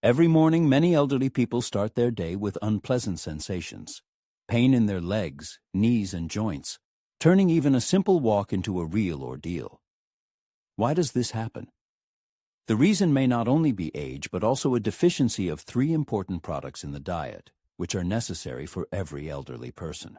Every morning, many elderly people start their day with unpleasant sensations, pain in their legs, knees, and joints, turning even a simple walk into a real ordeal. Why does this happen? The reason may not only be age, but also a deficiency of 3 important products in the diet, which are necessary for every elderly person.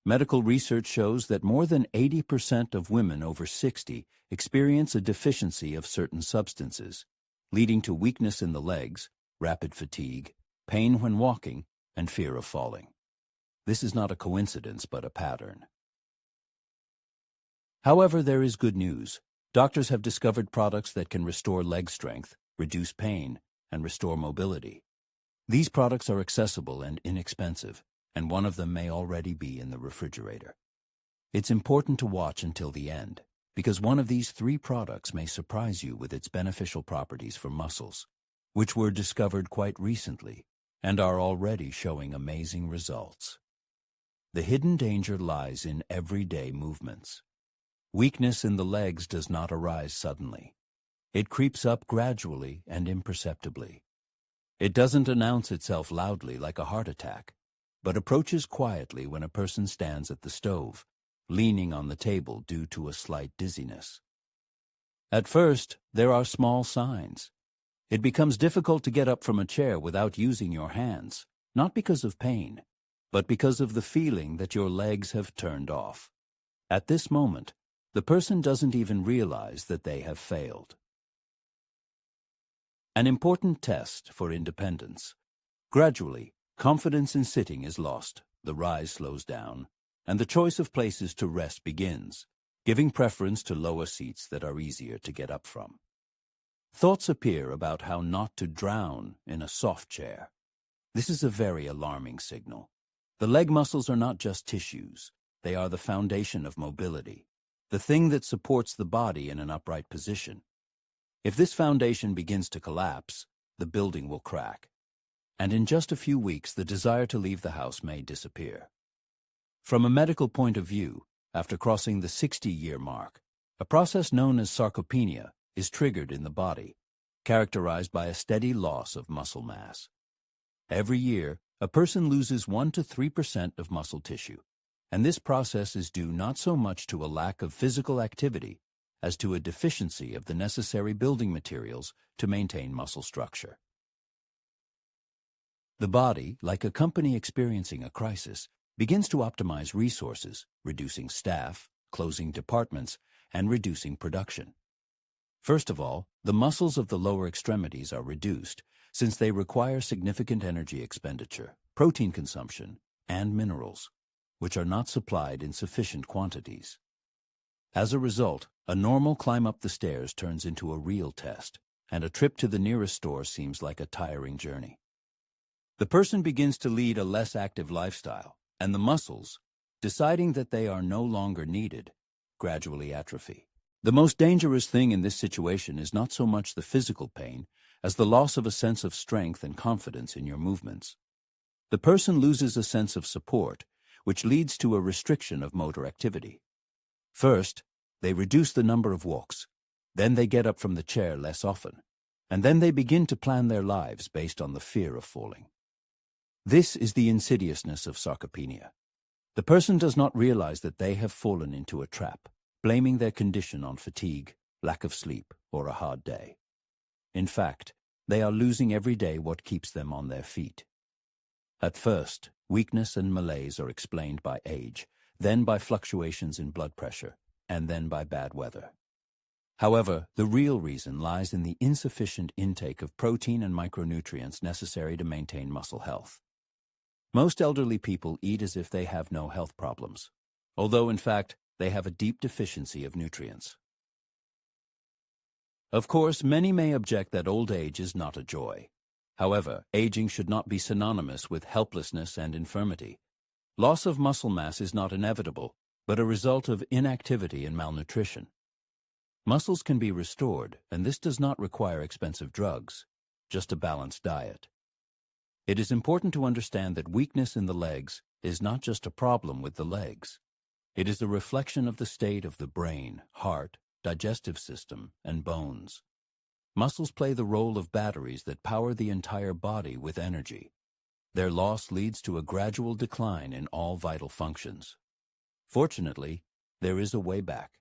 Medical research shows that more than 80% of women over 60 experience a deficiency of certain substances, leading to weakness in the legs, rapid fatigue, pain when walking, and fear of falling. This is not a coincidence, but a pattern. However, there is good news. Doctors have discovered products that can restore leg strength, reduce pain, and restore mobility. These products are accessible and inexpensive, and one of them may already be in the refrigerator. It's important to watch until the end, because one of these 3 products may surprise you with its beneficial properties for muscles, which were discovered quite recently and are already showing amazing results. The hidden danger lies in everyday movements. Weakness in the legs does not arise suddenly. It creeps up gradually and imperceptibly. It doesn't announce itself loudly like a heart attack, but approaches quietly when a person stands at the stove, leaning on the table due to a slight dizziness. At first, there are small signs. It becomes difficult to get up from a chair without using your hands, not because of pain, but because of the feeling that your legs have turned off. At this moment, the person doesn't even realize that they have failed. An important test for independence. Gradually, confidence in sitting is lost, the rise slows down, and the choice of places to rest begins, giving preference to lower seats that are easier to get up from. Thoughts appear about how not to drown in a soft chair. This is a very alarming signal. The leg muscles are not just tissues. They are the foundation of mobility, the thing that supports the body in an upright position. If this foundation begins to collapse, the building will crack, and in just a few weeks the desire to leave the house may disappear. From a medical point of view, after crossing the 60-year mark, a process known as sarcopenia is triggered in the body, characterized by a steady loss of muscle mass. Every year, a person loses 1 to 3% of muscle tissue, and this process is due not so much to a lack of physical activity as to a deficiency of the necessary building materials to maintain muscle structure. The body, like a company experiencing a crisis, begins to optimize resources, reducing staff, closing departments, and reducing production. First of all, the muscles of the lower extremities are reduced, since they require significant energy expenditure, protein consumption, and minerals, which are not supplied in sufficient quantities. As a result, a normal climb up the stairs turns into a real test, and a trip to the nearest store seems like a tiring journey. The person begins to lead a less active lifestyle, and the muscles, deciding that they are no longer needed, gradually atrophy. The most dangerous thing in this situation is not so much the physical pain as the loss of a sense of strength and confidence in your movements. The person loses a sense of support, which leads to a restriction of motor activity. First, they reduce the number of walks, then they get up from the chair less often, and then they begin to plan their lives based on the fear of falling. This is the insidiousness of sarcopenia. The person does not realize that they have fallen into a trap, blaming their condition on fatigue, lack of sleep, or a hard day. In fact, they are losing every day what keeps them on their feet. At first, weakness and malaise are explained by age, then by fluctuations in blood pressure, and then by bad weather. However, the real reason lies in the insufficient intake of protein and micronutrients necessary to maintain muscle health. Most elderly people eat as if they have no health problems, although in fact they have a deep deficiency of nutrients. Of course, many may object that old age is not a joy. However, aging should not be synonymous with helplessness and infirmity. Loss of muscle mass is not inevitable, but a result of inactivity and malnutrition. Muscles can be restored, and this does not require expensive drugs, just a balanced diet. It is important to understand that weakness in the legs is not just a problem with the legs. It is a reflection of the state of the brain, heart, digestive system, and bones. Muscles play the role of batteries that power the entire body with energy. Their loss leads to a gradual decline in all vital functions. Fortunately, there is a way back,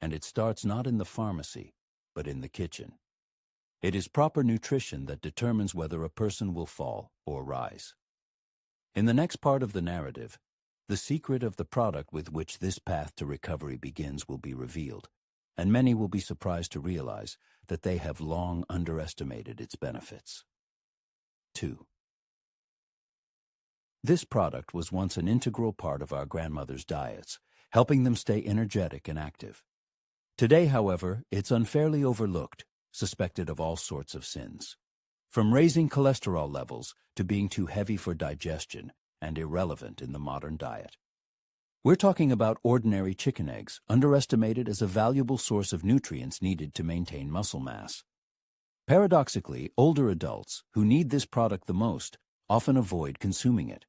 and it starts not in the pharmacy, but in the kitchen. It is proper nutrition that determines whether a person will fall or rise. In the next part of the narrative, the secret of the product with which this path to recovery begins will be revealed, and many will be surprised to realize that they have long underestimated its benefits. 2. This product was once an integral part of our grandmothers' diets, helping them stay energetic and active. Today, however, it's unfairly overlooked, suspected of all sorts of sins, from raising cholesterol levels to being too heavy for digestion and irrelevant in the modern diet. We're talking about ordinary chicken eggs, underestimated as a valuable source of nutrients needed to maintain muscle mass. Paradoxically, older adults who need this product the most often avoid consuming it.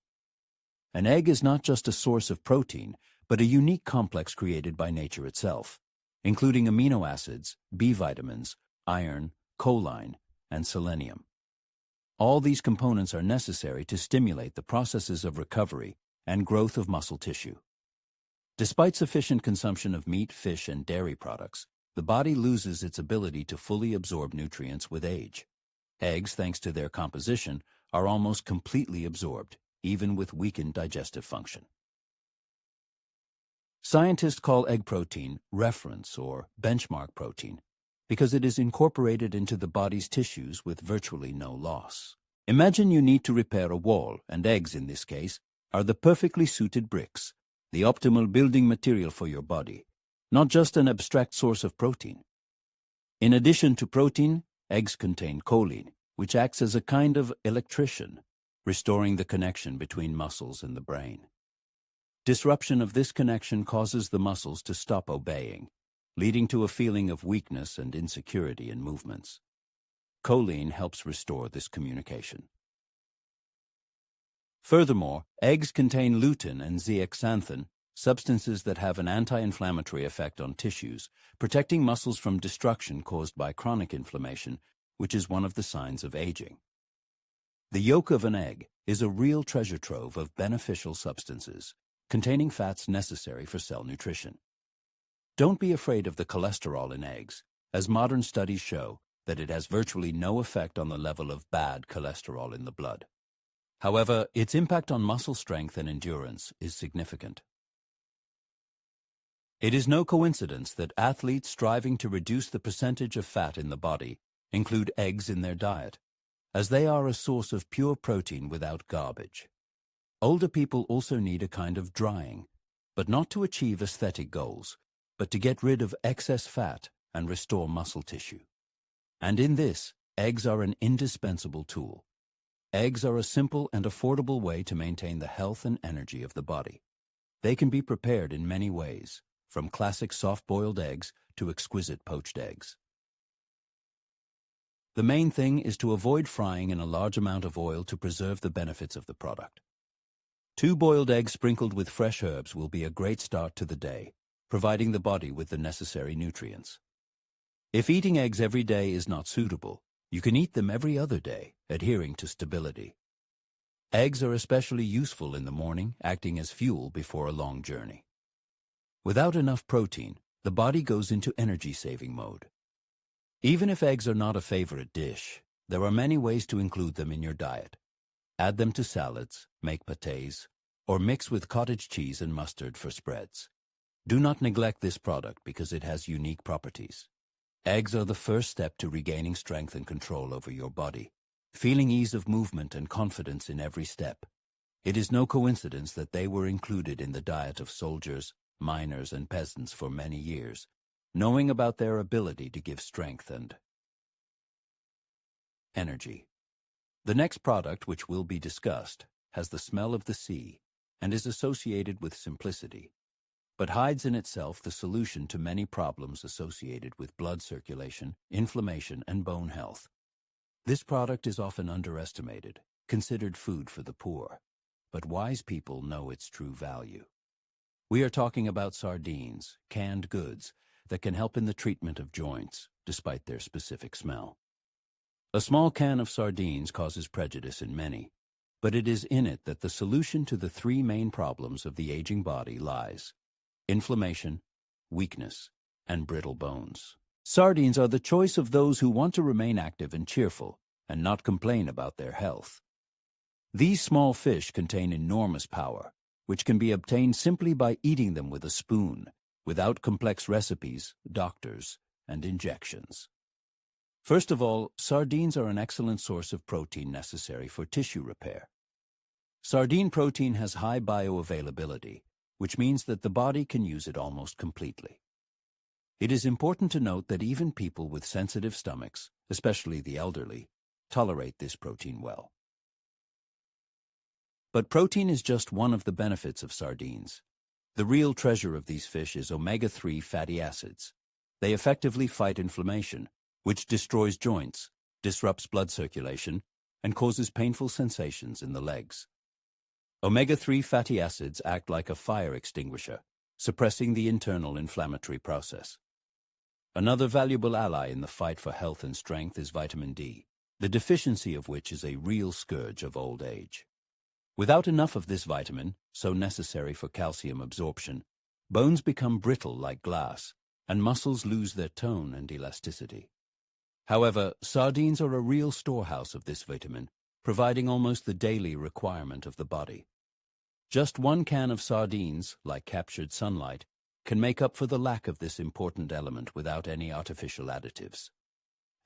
An egg is not just a source of protein, but a unique complex created by nature itself, including amino acids, B vitamins, iron, choline, and selenium. All these components are necessary to stimulate the processes of recovery and growth of muscle tissue. Despite sufficient consumption of meat, fish, and dairy products, the body loses its ability to fully absorb nutrients with age. Eggs, thanks to their composition, are almost completely absorbed, even with weakened digestive function. Scientists call egg protein reference or benchmark protein because it is incorporated into the body's tissues with virtually no loss. Imagine you need to repair a wall, and eggs in this case are the perfectly suited bricks, the optimal building material for your body, not just an abstract source of protein. In addition to protein, eggs contain choline, which acts as a kind of electrician, restoring the connection between muscles and the brain. Disruption of this connection causes the muscles to stop obeying, leading to a feeling of weakness and insecurity in movements. Choline helps restore this communication. Furthermore, eggs contain lutein and zeaxanthin, substances that have an anti-inflammatory effect on tissues, protecting muscles from destruction caused by chronic inflammation, which is one of the signs of aging. The yolk of an egg is a real treasure trove of beneficial substances, containing fats necessary for cell nutrition. Don't be afraid of the cholesterol in eggs, as modern studies show that it has virtually no effect on the level of bad cholesterol in the blood. However, its impact on muscle strength and endurance is significant. It is no coincidence that athletes striving to reduce the percentage of fat in the body include eggs in their diet, as they are a source of pure protein without garbage. Older people also need a kind of drying, but not to achieve aesthetic goals, but to get rid of excess fat and restore muscle tissue. And in this, eggs are an indispensable tool. Eggs are a simple and affordable way to maintain the health and energy of the body. They can be prepared in many ways, from classic soft-boiled eggs to exquisite poached eggs. The main thing is to avoid frying in a large amount of oil to preserve the benefits of the product. 2 boiled eggs sprinkled with fresh herbs will be a great start to the day, providing the body with the necessary nutrients. If eating eggs every day is not suitable, you can eat them every other day, adhering to stability. Eggs are especially useful in the morning, acting as fuel before a long journey. Without enough protein, the body goes into energy-saving mode. Even if eggs are not a favorite dish, there are many ways to include them in your diet. Add them to salads, make pâtés, or mix with cottage cheese and mustard for spreads. Do not neglect this product because it has unique properties. Eggs are the first step to regaining strength and control over your body, feeling ease of movement and confidence in every step. It is no coincidence that they were included in the diet of soldiers, miners, and peasants for many years, knowing about their ability to give strength and energy. The next product, which will be discussed, has the smell of the sea and is associated with simplicity, but hides in itself the solution to many problems associated with blood circulation, inflammation, and bone health. This product is often underestimated, considered food for the poor, but wise people know its true value. We are talking about sardines, canned goods, that can help in the treatment of joints, despite their specific smell. A small can of sardines causes prejudice in many, but it is in it that the solution to the three main problems of the aging body lies: inflammation, weakness, and brittle bones. Sardines are the choice of those who want to remain active and cheerful and not complain about their health. These small fish contain enormous power, which can be obtained simply by eating them with a spoon, without complex recipes, doctors, and injections. First of all, sardines are an excellent source of protein necessary for tissue repair. Sardine protein has high bioavailability, which means that the body can use it almost completely. It is important to note that even people with sensitive stomachs, especially the elderly, tolerate this protein well. But protein is just one of the benefits of sardines. The real treasure of these fish is omega-3 fatty acids. They effectively fight inflammation, which destroys joints, disrupts blood circulation, and causes painful sensations in the legs. Omega-3 fatty acids act like a fire extinguisher, suppressing the internal inflammatory process. Another valuable ally in the fight for health and strength is vitamin D, the deficiency of which is a real scourge of old age. Without enough of this vitamin, so necessary for calcium absorption, bones become brittle like glass, and muscles lose their tone and elasticity. However, sardines are a real storehouse of this vitamin, providing almost the daily requirement of the body. Just one can of sardines, like captured sunlight, can make up for the lack of this important element without any artificial additives.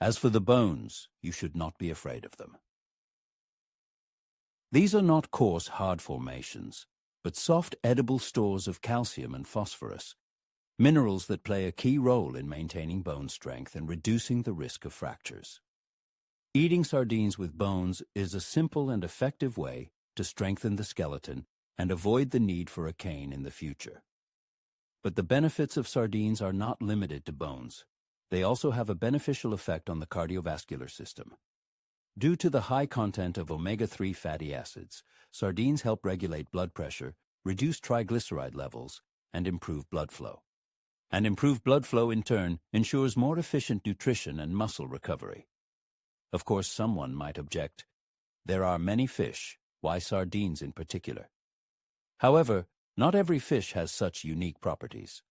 As for the bones, you should not be afraid of them. These are not coarse, hard formations, but soft, edible stores of calcium and phosphorus, minerals that play a key role in maintaining bone strength and reducing the risk of fractures. Eating sardines with bones is a simple and effective way to strengthen the skeleton and avoid the need for a cane in the future. But the benefits of sardines are not limited to bones. They also have a beneficial effect on the cardiovascular system. Due to the high content of omega-3 fatty acids, sardines help regulate blood pressure, reduce triglyceride levels, and improve blood flow. And improved blood flow, in turn, ensures more efficient nutrition and muscle recovery. Of course, someone might object, there are many fish, why sardines in particular? However, not every fish has such unique properties.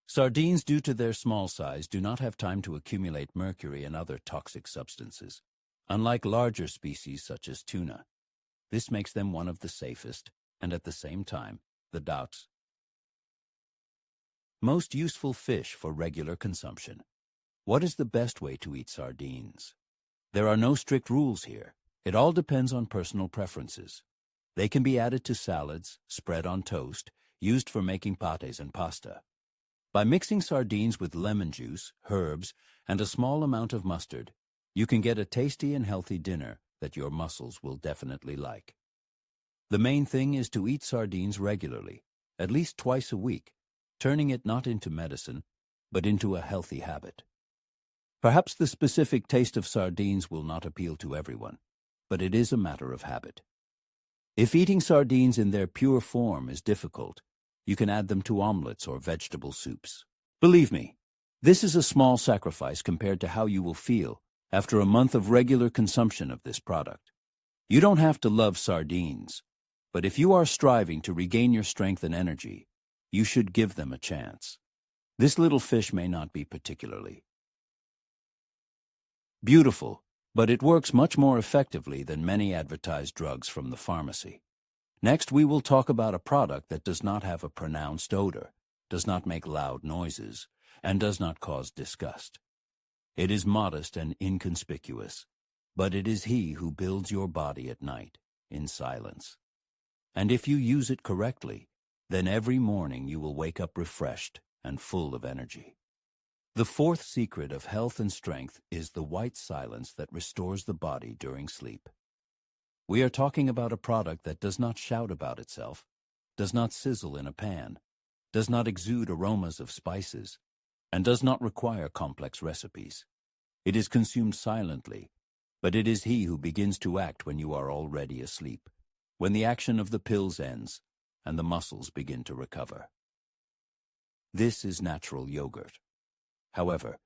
Sardines, due to their small size, do not have time to accumulate mercury and other toxic substances, unlike larger species such as tuna. This makes them one of the safest, and at the same time, the most useful fish for regular consumption. What is the best way to eat sardines? There are no strict rules here. It all depends on personal preferences. They can be added to salads, spread on toast, used for making pates and pasta. By mixing sardines with lemon juice, herbs, and a small amount of mustard, you can get a tasty and healthy dinner that your muscles will definitely like. The main thing is to eat sardines regularly, at least twice a week, turning it not into medicine, but into a healthy habit. Perhaps the specific taste of sardines will not appeal to everyone, but it is a matter of habit. If eating sardines in their pure form is difficult, you can add them to omelets or vegetable soups. Believe me, this is a small sacrifice compared to how you will feel after a month of regular consumption of this product. You don't have to love sardines, but if you are striving to regain your strength and energy, you should give them a chance. This little fish may not be particularly beautiful, but it works much more effectively than many advertised drugs from the pharmacy. Next, we will talk about a product that does not have a pronounced odor, does not make loud noises, and does not cause disgust. It is modest and inconspicuous, but it is he who builds your body at night, in silence. And if you use it correctly, then every morning you will wake up refreshed and full of energy. The fourth secret of health and strength is the white silence that restores the body during sleep. We are talking about a product that does not shout about itself, does not sizzle in a pan, does not exude aromas of spices, and does not require complex recipes. It is consumed silently, but it is he who begins to act when you are already asleep, when the action of the pills ends and the muscles begin to recover. This is natural yogurt. However,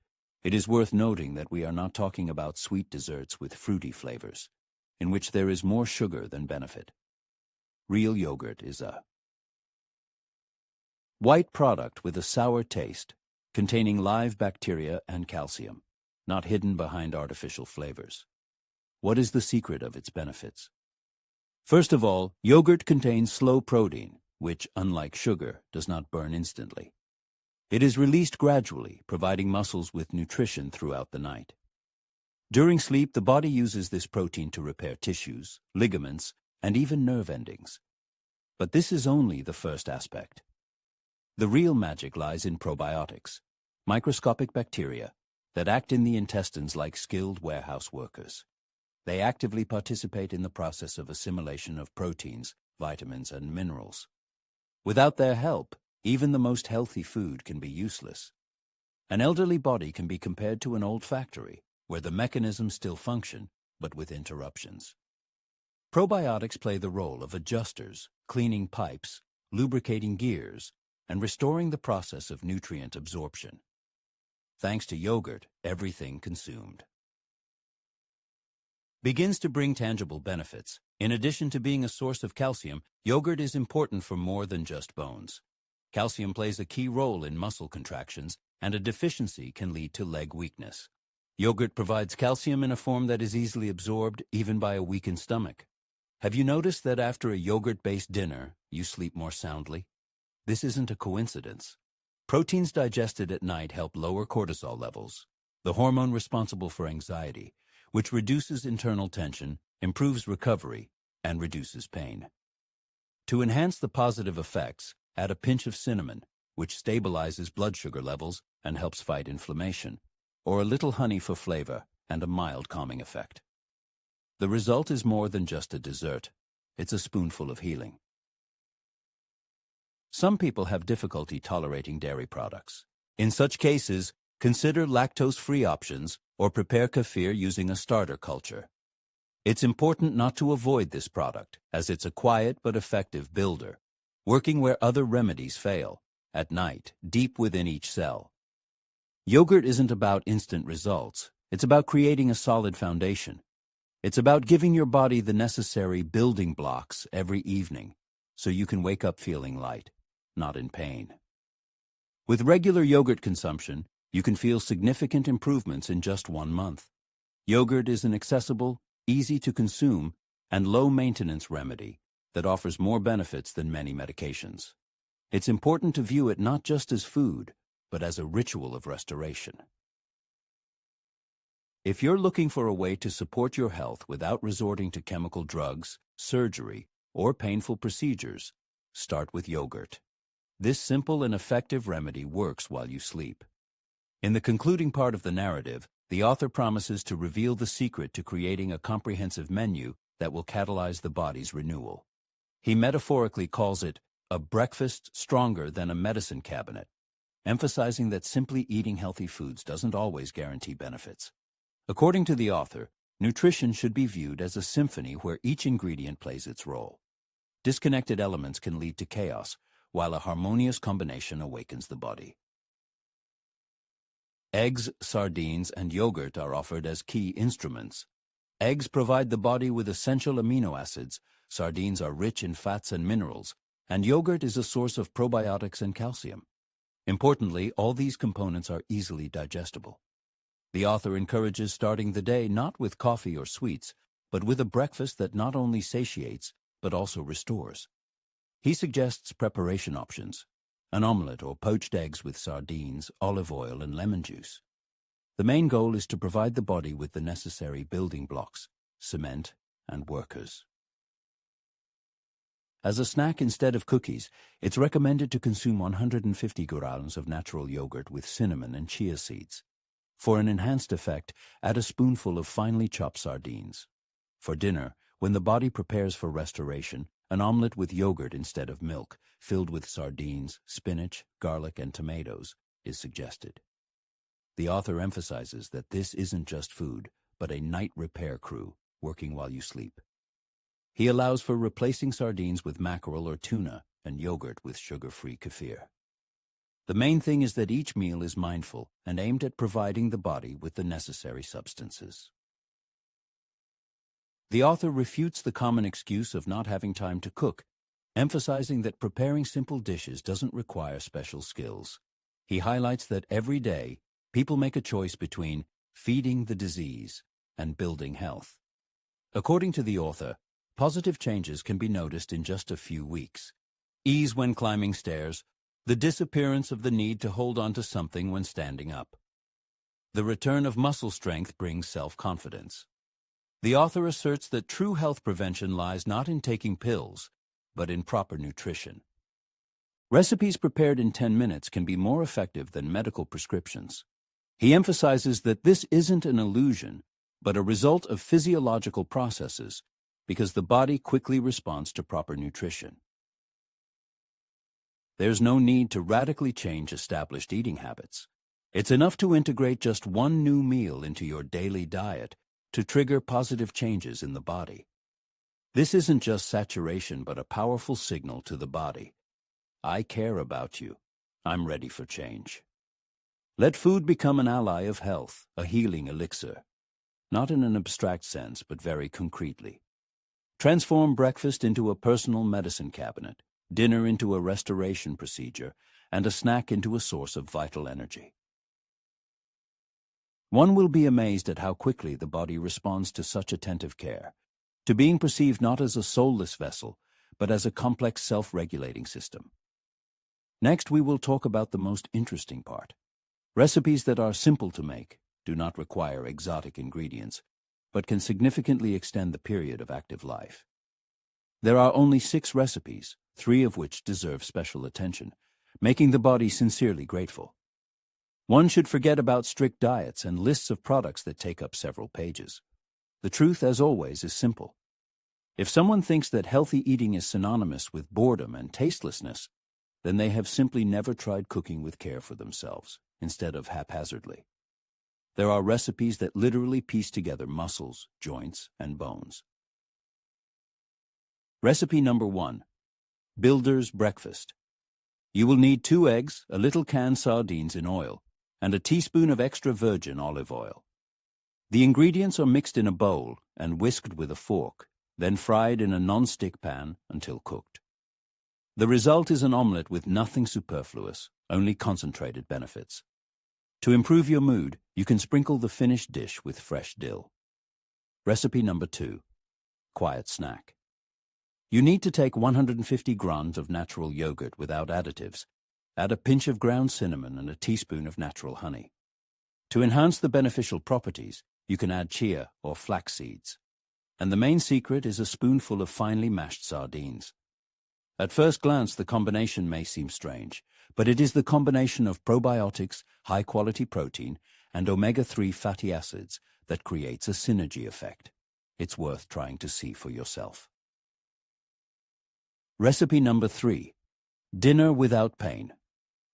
It is worth noting that we are not talking about sweet desserts with fruity flavors, in which there is more sugar than benefit. Real yogurt is a white product with a sour taste, containing live bacteria and calcium, not hidden behind artificial flavors. What is the secret of its benefits? First of all, yogurt contains slow protein, which, unlike sugar, does not burn instantly. It is released gradually, providing muscles with nutrition throughout the night. During sleep, the body uses this protein to repair tissues, ligaments, and even nerve endings. But this is only the first aspect. The real magic lies in probiotics, microscopic bacteria that act in the intestines like skilled warehouse workers. They actively participate in the process of assimilation of proteins, vitamins, and minerals. Without their help, even the most healthy food can be useless. An elderly body can be compared to an old factory, where the mechanisms still function, but with interruptions. Probiotics play the role of adjusters, cleaning pipes, lubricating gears, and restoring the process of nutrient absorption. Thanks to yogurt, everything consumed begins to bring tangible benefits. In addition to being a source of calcium, yogurt is important for more than just bones. Calcium plays a key role in muscle contractions, and a deficiency can lead to leg weakness. Yogurt provides calcium in a form that is easily absorbed, even by a weakened stomach. Have you noticed that after a yogurt-based dinner, you sleep more soundly? This isn't a coincidence. Proteins digested at night help lower cortisol levels, the hormone responsible for anxiety, which reduces internal tension, improves recovery, and reduces pain. To enhance the positive effects, add a pinch of cinnamon, which stabilizes blood sugar levels and helps fight inflammation, or a little honey for flavor and a mild calming effect. The result is more than just a dessert. It's a spoonful of healing. Some people have difficulty tolerating dairy products. In such cases, consider lactose-free options or prepare kefir using a starter culture. It's important not to avoid this product, as it's a quiet but effective builder, working where other remedies fail, at night, deep within each cell. Yogurt isn't about instant results. It's about creating a solid foundation. It's about giving your body the necessary building blocks every evening, so you can wake up feeling light, not in pain. With regular yogurt consumption, you can feel significant improvements in just 1 month. Yogurt is an accessible, easy-to-consume, and low-maintenance remedy that offers more benefits than many medications. It's important to view it not just as food, but as a ritual of restoration. If you're looking for a way to support your health without resorting to chemical drugs, surgery, or painful procedures, start with yogurt. This simple and effective remedy works while you sleep. In the concluding part of the narrative, the author promises to reveal the secret to creating a comprehensive menu that will catalyze the body's renewal. He metaphorically calls it a breakfast stronger than a medicine cabinet, emphasizing that simply eating healthy foods doesn't always guarantee benefits. According to the author, nutrition should be viewed as a symphony where each ingredient plays its role. Disconnected elements can lead to chaos, while a harmonious combination awakens the body. Eggs, sardines, and yogurt are offered as key instruments. Eggs provide the body with essential amino acids, sardines are rich in fats and minerals, and yogurt is a source of probiotics and calcium. Importantly, all these components are easily digestible. The author encourages starting the day not with coffee or sweets, but with a breakfast that not only satiates, but also restores. He suggests preparation options: an omelette or poached eggs with sardines, olive oil, and lemon juice. The main goal is to provide the body with the necessary building blocks, cement, and workers. As a snack instead of cookies, it's recommended to consume 150 grams of natural yogurt with cinnamon and chia seeds. For an enhanced effect, add a spoonful of finely chopped sardines. For dinner, when the body prepares for restoration, an omelette with yogurt instead of milk, filled with sardines, spinach, garlic, and tomatoes, is suggested. The author emphasizes that this isn't just food, but a night repair crew working while you sleep. He allows for replacing sardines with mackerel or tuna and yogurt with sugar-free kefir. The main thing is that each meal is mindful and aimed at providing the body with the necessary substances. The author refutes the common excuse of not having time to cook, emphasizing that preparing simple dishes doesn't require special skills. He highlights that every day, people make a choice between feeding the disease and building health. According to the author, positive changes can be noticed in just a few weeks. Ease when climbing stairs, the disappearance of the need to hold on to something when standing up. The return of muscle strength brings self-confidence. The author asserts that true health prevention lies not in taking pills, but in proper nutrition. Recipes prepared in 10 minutes can be more effective than medical prescriptions. He emphasizes that this isn't an illusion, but a result of physiological processes, because the body quickly responds to proper nutrition. There's no need to radically change established eating habits. It's enough to integrate just one new meal into your daily diet to trigger positive changes in the body. This isn't just saturation, but a powerful signal to the body. I care about you. I'm ready for change. Let food become an ally of health, a healing elixir. Not in an abstract sense, but very concretely. Transform breakfast into a personal medicine cabinet, dinner into a restoration procedure, and a snack into a source of vital energy. One will be amazed at how quickly the body responds to such attentive care, to being perceived not as a soulless vessel, but as a complex self-regulating system. Next, we will talk about the most interesting part. Recipes that are simple to make, do not require exotic ingredients, but can significantly extend the period of active life. There are only 6 recipes, 3 of which deserve special attention, making the body sincerely grateful. One should forget about strict diets and lists of products that take up several pages. The truth, as always, is simple. If someone thinks that healthy eating is synonymous with boredom and tastelessness, then they have simply never tried cooking with care for themselves, instead of haphazardly. There are recipes that literally piece together muscles, joints, and bones. Recipe number 1. Builder's Breakfast. You will need 2 eggs, a little canned sardines in oil, and a teaspoon of extra virgin olive oil. The ingredients are mixed in a bowl and whisked with a fork, then fried in a non-stick pan until cooked. The result is an omelette with nothing superfluous, only concentrated benefits. To improve your mood, you can sprinkle the finished dish with fresh dill. Recipe number 2. Quiet Snack. You need to take 150 grams of natural yogurt without additives. Add a pinch of ground cinnamon and a teaspoon of natural honey. To enhance the beneficial properties, you can add chia or flax seeds. And the main secret is a spoonful of finely mashed sardines. At first glance, the combination may seem strange, but it is the combination of probiotics, high-quality protein, and omega-3 fatty acids that creates a synergy effect. It's worth trying to see for yourself. Recipe number 3. Dinner without pain.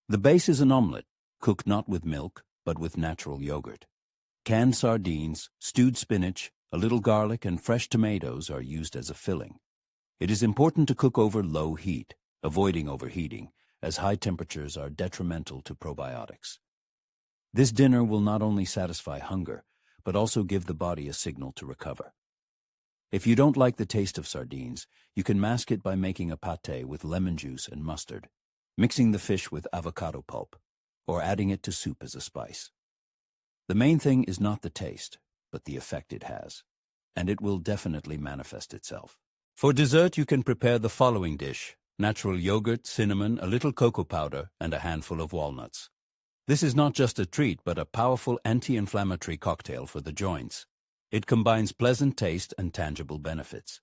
The base is an omelette, cooked not with milk, but with natural yogurt. Canned sardines, stewed spinach, a little garlic, and fresh tomatoes are used as a filling. It is important to cook over low heat, avoiding overheating, as high temperatures are detrimental to probiotics. This dinner will not only satisfy hunger, but also give the body a signal to recover. If you don't like the taste of sardines, you can mask it by making a pâté with lemon juice and mustard, mixing the fish with avocado pulp, or adding it to soup as a spice. The main thing is not the taste, but the effect it has, and it will definitely manifest itself. For dessert, you can prepare the following dish: natural yogurt, cinnamon, a little cocoa powder, and a handful of walnuts. This is not just a treat, but a powerful anti-inflammatory cocktail for the joints. It combines pleasant taste and tangible benefits.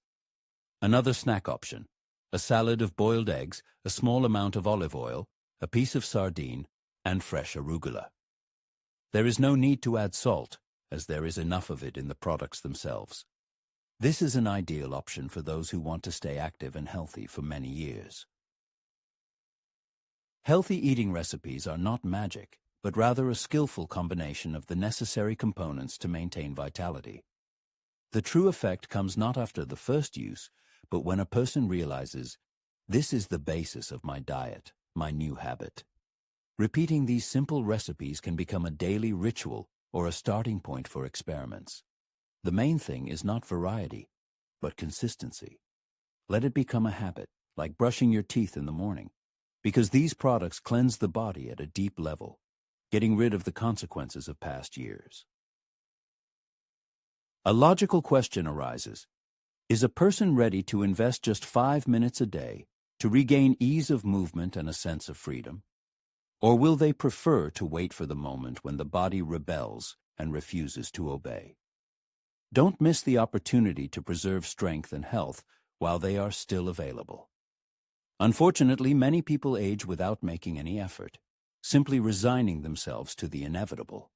Another snack option: a salad of boiled eggs, a small amount of olive oil, a piece of sardine, and fresh arugula. There is no need to add salt, as there is enough of it in the products themselves. This is an ideal option for those who want to stay active and healthy for many years. Healthy eating recipes are not magic, but rather a skillful combination of the necessary components to maintain vitality. The true effect comes not after the first use, but when a person realizes, this is the basis of my diet, my new habit. Repeating these simple recipes can become a daily ritual or a starting point for experiments. The main thing is not variety, but consistency. Let it become a habit, like brushing your teeth in the morning, because these products cleanse the body at a deep level, getting rid of the consequences of past years. A logical question arises. Is a person ready to invest just 5 minutes a day to regain ease of movement and a sense of freedom? Or will they prefer to wait for the moment when the body rebels and refuses to obey? Don't miss the opportunity to preserve strength and health while they are still available. Unfortunately, many people age without making any effort, simply resigning themselves to the inevitable.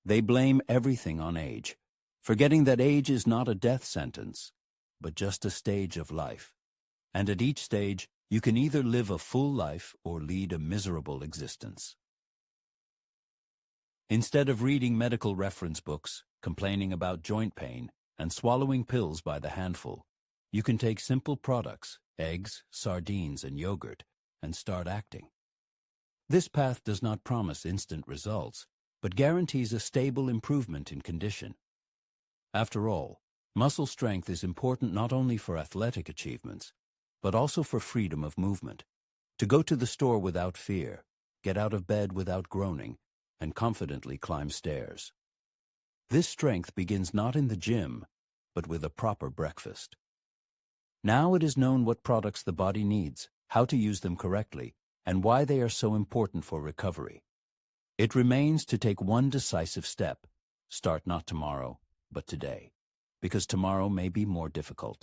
They blame everything on age, forgetting that age is not a death sentence, but just a stage of life. And at each stage, you can either live a full life or lead a miserable existence. Instead of reading medical reference books, complaining about joint pain, and swallowing pills by the handful, you can take simple products, eggs, sardines, and yogurt, and start acting. This path does not promise instant results, but guarantees a stable improvement in condition. After all, muscle strength is important not only for athletic achievements, but also for freedom of movement, to go to the store without fear, get out of bed without groaning, and confidently climb stairs. This strength begins not in the gym, but with a proper breakfast. Now it is known what products the body needs, how to use them correctly, and why they are so important for recovery. It remains to take one decisive step. Start not tomorrow, but today, because tomorrow may be more difficult.